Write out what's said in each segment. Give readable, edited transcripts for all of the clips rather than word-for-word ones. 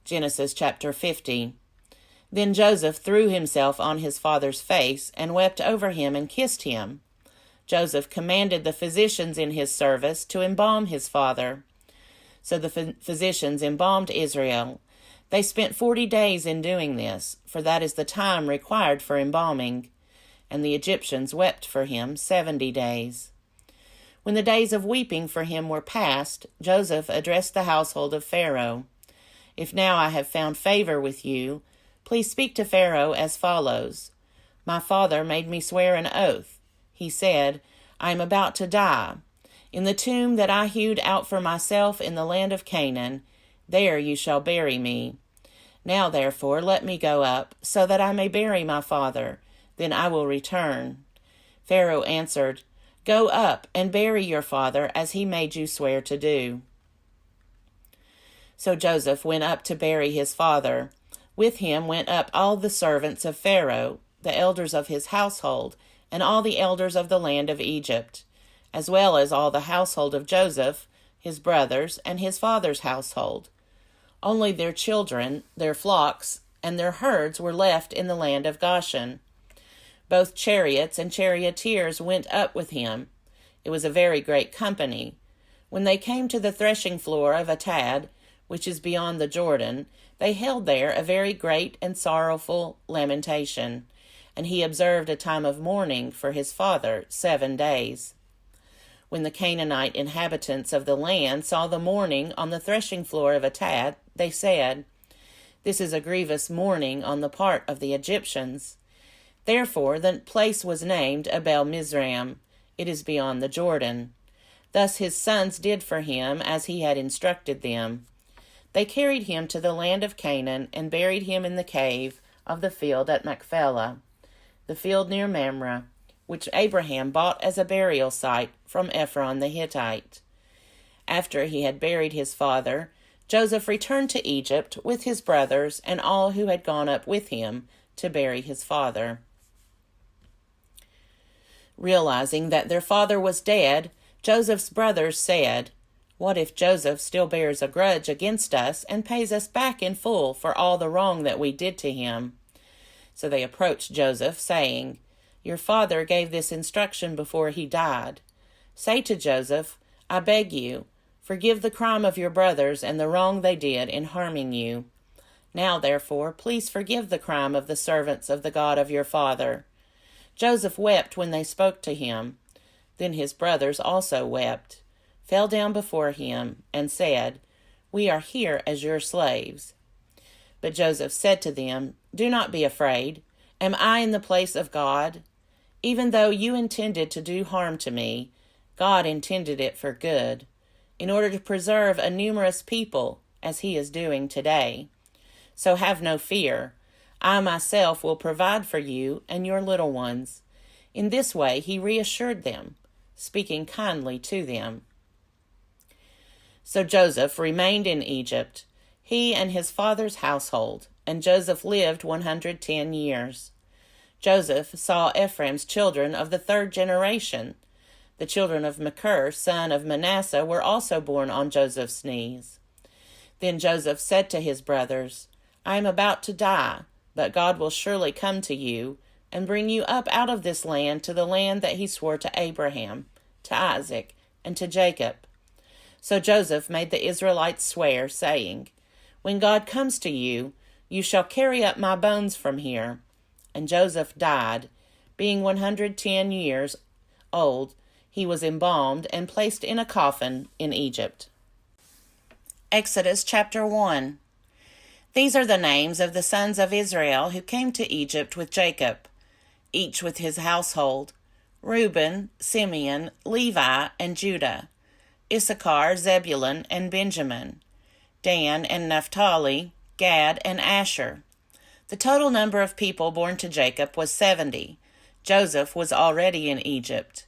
Genesis chapter 50. Then Joseph threw himself on his father's face and wept over him and kissed him. Joseph commanded the physicians in his service to embalm his father. So the physicians embalmed Israel. They spent 40 days in doing this, for that is the time required for embalming. And the Egyptians wept for him 70 days. When the days of weeping for him were past, Joseph addressed the household of Pharaoh. If now I have found favor with you, please speak to Pharaoh as follows. My father made me swear an oath. He said, I am about to die. In the tomb that I hewed out for myself in the land of Canaan, there you shall bury me. Now therefore let me go up, so that I may bury my father. Then I will return. Pharaoh answered, Go up and bury your father as he made you swear to do. So Joseph went up to bury his father. With him went up all the servants of Pharaoh, the elders of his household, and all the elders of the land of Egypt, as well as all the household of Joseph, his brothers, and his father's household. Only their children, their flocks, and their herds were left in the land of Goshen. Both chariots and charioteers went up with him. It was a very great company. When they came to the threshing floor of Atad, which is beyond the Jordan, they held there a very great and sorrowful lamentation, and he observed a time of mourning for his father 7 days. When the Canaanite inhabitants of the land saw the mourning on the threshing floor of Atad, they said, This is a grievous mourning on the part of the Egyptians. Therefore the place was named Abel Mizraim. It is beyond the Jordan. Thus his sons did for him as he had instructed them. They carried him to the land of Canaan and buried him in the cave of the field at Machpelah, the field near Mamre, which Abraham bought as a burial site from Ephron the Hittite. After he had buried his father, Joseph returned to Egypt with his brothers and all who had gone up with him to bury his father. Realizing that their father was dead, Joseph's brothers said, What if Joseph still bears a grudge against us and pays us back in full for all the wrong that we did to him? So they approached Joseph, saying, Your father gave this instruction before he died. Say to Joseph, I beg you, forgive the crime of your brothers and the wrong they did in harming you. Now, therefore, please forgive the crime of the servants of the God of your father. Joseph wept when they spoke to him. Then his brothers also wept, fell down before him, and said, We are here as your slaves. But Joseph said to them, Do not be afraid. Am I in the place of God? Even though you intended to do harm to me, God intended it for good, in order to preserve a numerous people, as he is doing today. So have no fear. I myself will provide for you and your little ones. In this way he reassured them, speaking kindly to them. So Joseph remained in Egypt, he and his father's household, and Joseph lived 110 years. Joseph saw Ephraim's children of the 3rd generation. The children of Machir, son of Manasseh, were also born on Joseph's knees. Then Joseph said to his brothers, I am about to die, but God will surely come to you and bring you up out of this land to the land that he swore to Abraham, to Isaac, and to Jacob. So Joseph made the Israelites swear, saying, When God comes to you, you shall carry up my bones from here. And Joseph died, being 110 years old. He was embalmed and placed in a coffin in Egypt. Exodus chapter 1. These are the names of the sons of Israel who came to Egypt with Jacob, each with his household: Reuben, Simeon, Levi, and Judah; Issachar, Zebulun, and Benjamin; Dan and Naphtali, Gad, and Asher. The total number of people born to Jacob was 70. Joseph was already in Egypt.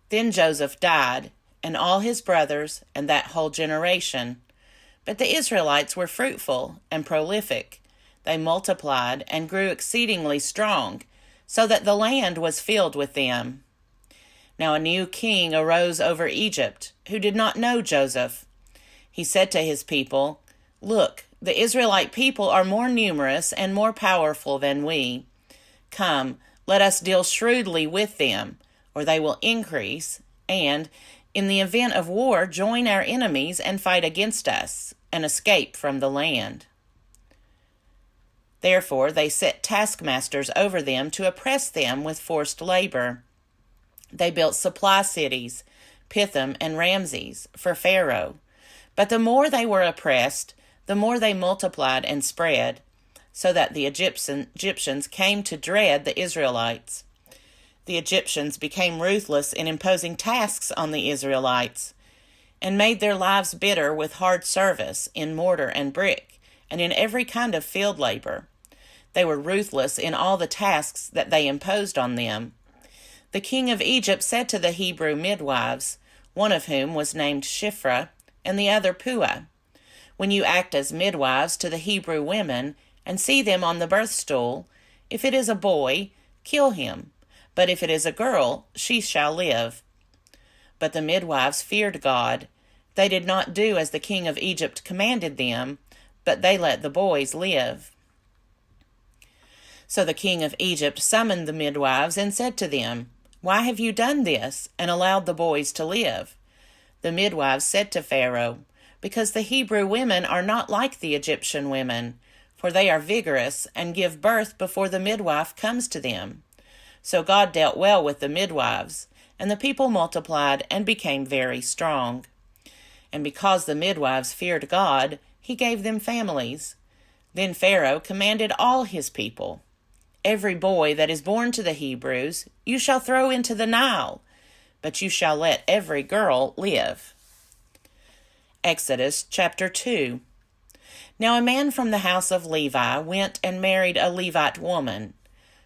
Then Joseph died, and all his brothers, and that whole generation. But the Israelites were fruitful and prolific. They multiplied and grew exceedingly strong, so that the land was filled with them. Now a new king arose over Egypt, who did not know Joseph. He said to his people, Look, the Israelite people are more numerous and more powerful than we. Come, let us deal shrewdly with them, or they will increase, and, in the event of war, join our enemies and fight against us, and escape from the land." Therefore they set taskmasters over them to oppress them with forced labor. They built supply cities, Pithom and Ramses, for Pharaoh. But the more they were oppressed, the more they multiplied and spread, so that the Egyptians came to dread the Israelites. The Egyptians became ruthless in imposing tasks on the Israelites, and made their lives bitter with hard service in mortar and brick, and in every kind of field labor. They were ruthless in all the tasks that they imposed on them. The king of Egypt said to the Hebrew midwives, one of whom was named Shiphrah, and the other Puah, "When you act as midwives to the Hebrew women, and see them on the birth stool, if it is a boy, kill him, but if it is a girl, she shall live." But the midwives feared God. They did not do as the king of Egypt commanded them, but they let the boys live. So the king of Egypt summoned the midwives and said to them, "Why have you done this, and allowed the boys to live?" The midwives said to Pharaoh, "Because the Hebrew women are not like the Egyptian women, for they are vigorous and give birth before the midwife comes to them." So God dealt well with the midwives, and the people multiplied and became very strong. And because the midwives feared God, he gave them families. Then Pharaoh commanded all his people, "Every boy that is born to the Hebrews you shall throw into the Nile, but you shall let every girl live." Exodus chapter 2. Now a man from the house of Levi went and married a Levite woman.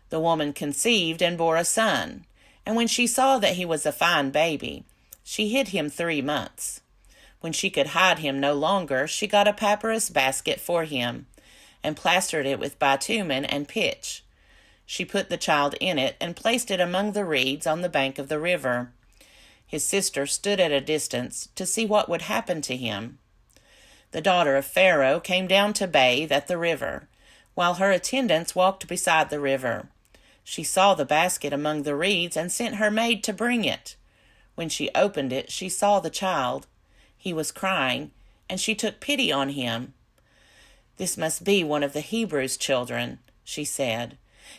The woman conceived and bore a son, and when she saw that he was a fine baby, she hid him 3 months. When she could hide him no longer, she got a papyrus basket for him, and plastered it with bitumen and pitch. She put the child in it and placed it among the reeds on the bank of the river. His sister stood at a distance to see what would happen to him. The daughter of Pharaoh came down to bathe at the river, while her attendants walked beside the river. She saw the basket among the reeds and sent her maid to bring it. When she opened it, she saw the child. He was crying, and she took pity on him. "This must be one of the Hebrews' children," she said.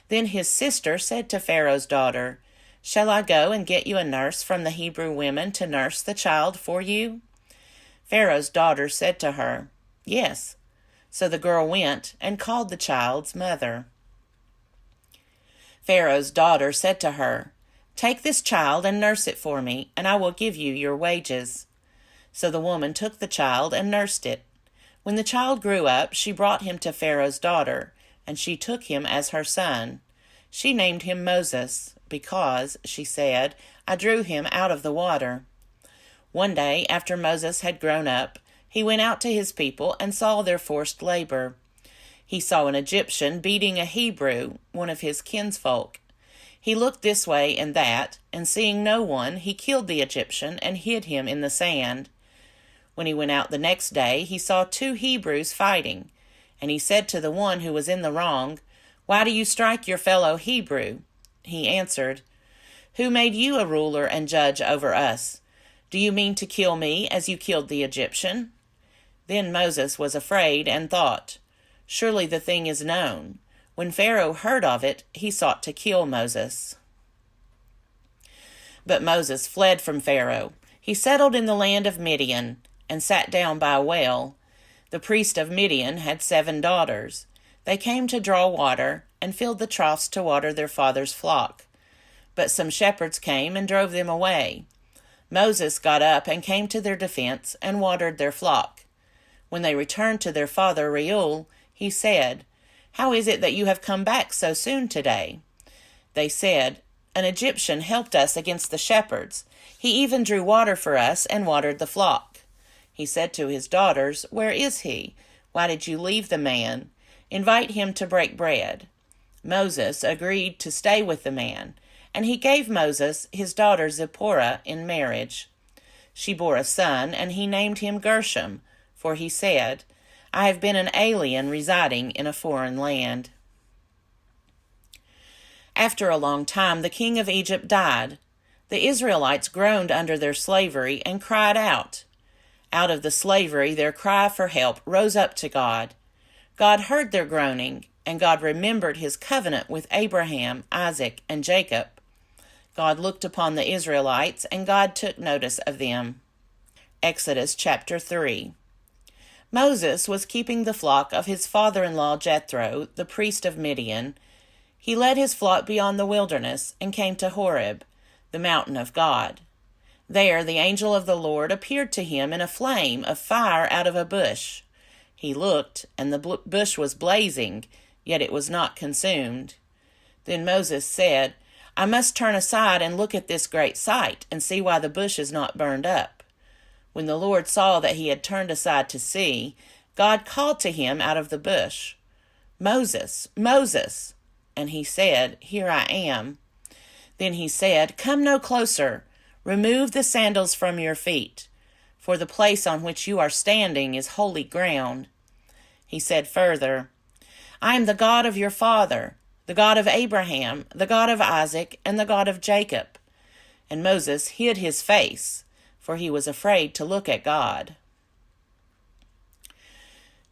Then his sister said to Pharaoh's daughter, "Shall I go and get you a nurse from the Hebrew women to nurse the child for you?" Pharaoh's daughter said to her, "Yes." So the girl went and called the child's mother. Pharaoh's daughter said to her, "Take this child and nurse it for me, and I will give you your wages." So the woman took the child and nursed it. When the child grew up, she brought him to Pharaoh's daughter, and she took him as her son. She named him Moses, because, she said, "I drew him out of the water." One day, after Moses had grown up, he went out to his people and saw their forced labor. He saw an Egyptian beating a Hebrew, one of his kinsfolk. He looked this way and that, and seeing no one, he killed the Egyptian and hid him in the sand. When he went out the next day, he saw 2 Hebrews fighting, and he said to the one who was in the wrong, "Why do you strike your fellow Hebrew?" He answered, "Who made you a ruler and judge over us? Do you mean to kill me as you killed the Egyptian?" Then Moses was afraid and thought, "Surely the thing is known." When Pharaoh heard of it, he sought to kill Moses. But Moses fled from Pharaoh. He settled in the land of Midian and sat down by a well. The priest of Midian had 7 daughters. They came to draw water and filled the troughs to water their father's flock. But some shepherds came and drove them away. Moses got up and came to their defense and watered their flock. When they returned to their father Reuel, he said, "How is it that you have come back so soon today?" They said, "An Egyptian helped us against the shepherds. He even drew water for us and watered the flock." He said to his daughters, "Where is he? Why did you leave the man? Invite him to break bread." Moses agreed to stay with the man, and he gave Moses his daughter Zipporah in marriage. She bore a son, and he named him Gershom, for he said, I have been an alien residing in a foreign land." After a long time, the king of Egypt died. The Israelites groaned under their slavery and cried out. Out of the slavery, their cry for help rose up to God. God heard their groaning, and God remembered his covenant with Abraham, Isaac, and Jacob. God looked upon the Israelites, and God took notice of them. Exodus chapter 3. Moses was keeping the flock of his father-in-law Jethro, the priest of Midian. He led his flock beyond the wilderness and came to Horeb, the mountain of God. There the angel of the Lord appeared to him in a flame of fire out of a bush. He looked, and the bush was blazing, yet it was not consumed. Then Moses said, "I must turn aside and look at this great sight, and see why the bush is not burned up." When the Lord saw that he had turned aside to see, God called to him out of the bush, "Moses, Moses." And he said, "Here I am." Then he said, "Come no closer. Remove the sandals from your feet, for the place on which you are standing is holy ground." He said further, "I am the God of your father, the God of Abraham, the God of Isaac, and the God of Jacob." And Moses hid his face, for he was afraid to look at God.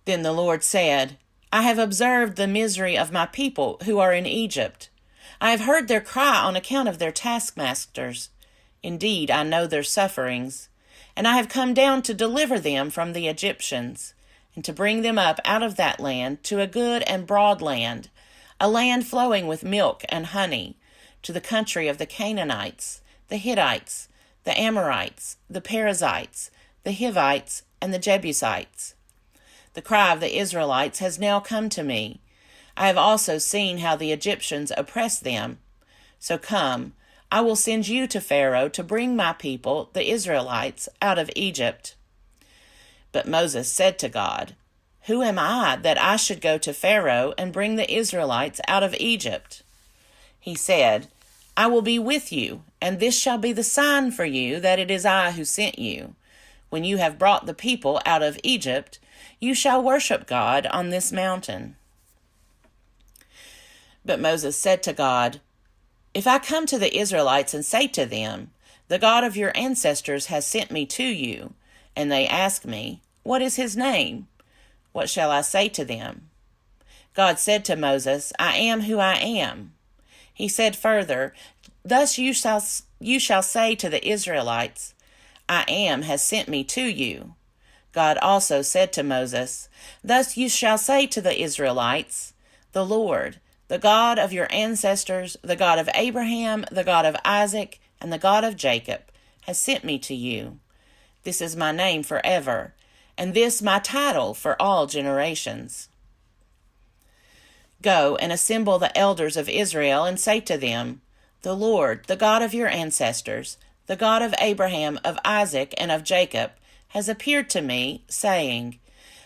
Then the Lord said, "I have observed the misery of my people who are in Egypt. I have heard their cry on account of their taskmasters. Indeed, I know their sufferings, and I have come down to deliver them from the Egyptians, and to bring them up out of that land to a good and broad land, a land flowing with milk and honey, to the country of the Canaanites, the Hittites, the Amorites, the Perizzites, the Hivites, and the Jebusites. The cry of the Israelites has now come to me. I have also seen how the Egyptians oppress them. So come, I will send you to Pharaoh to bring my people, the Israelites, out of Egypt." But Moses said to God, "Who am I that I should go to Pharaoh and bring the Israelites out of Egypt?" He said, "I will be with you, and this shall be the sign for you that it is I who sent you. When you have brought the people out of Egypt, you shall worship God on this mountain." But Moses said to God, "If I come to the Israelites and say to them, 'The God of your ancestors has sent me to you,' and they ask me, 'What is his name?' what shall I say to them?" God said to Moses, "I am who I am." He said further, "Thus you shall say to the Israelites, 'I am has sent me to you.'" God also said to Moses, "Thus you shall say to the Israelites, 'The Lord, the God of your ancestors, the God of Abraham, the God of Isaac, and the God of Jacob, has sent me to you. This is my name forever, and this my title for all generations.' Go and assemble the elders of Israel and say to them, 'The Lord, the God of your ancestors, the God of Abraham, of Isaac, and of Jacob, has appeared to me, saying,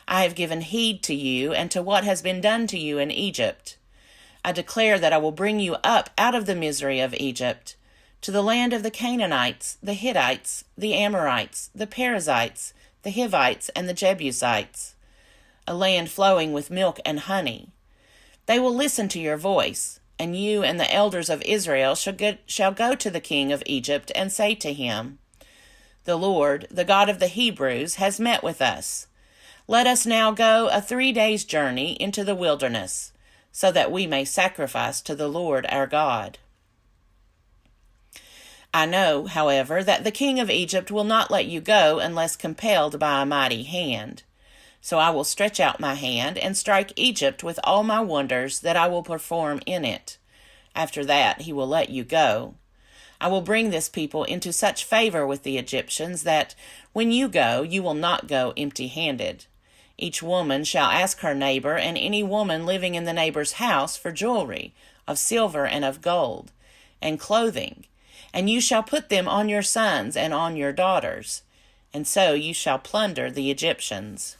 I have given heed to you and to what has been done to you in Egypt. I declare that I will bring you up out of the misery of Egypt, to the land of the Canaanites, the Hittites, the Amorites, the Perizzites, the Hivites, and the Jebusites, a land flowing with milk and honey. They will listen to your voice, and you and the elders of Israel shall go to the king of Egypt and say to him, The Lord, the God of the Hebrews, has met with us. Let us now go a 3 days' journey into the wilderness, so that we may sacrifice to the Lord our God. I know, however, that the king of Egypt will not let you go unless compelled by a mighty hand. So I will stretch out my hand and strike Egypt with all my wonders that I will perform in it. After that he will let you go. I will bring this people into such favor with the Egyptians that, when you go, you will not go empty-handed. Each woman shall ask her neighbor and any woman living in the neighbor's house for jewelry, of silver and of gold, and clothing, and you shall put them on your sons and on your daughters, and so you shall plunder the Egyptians.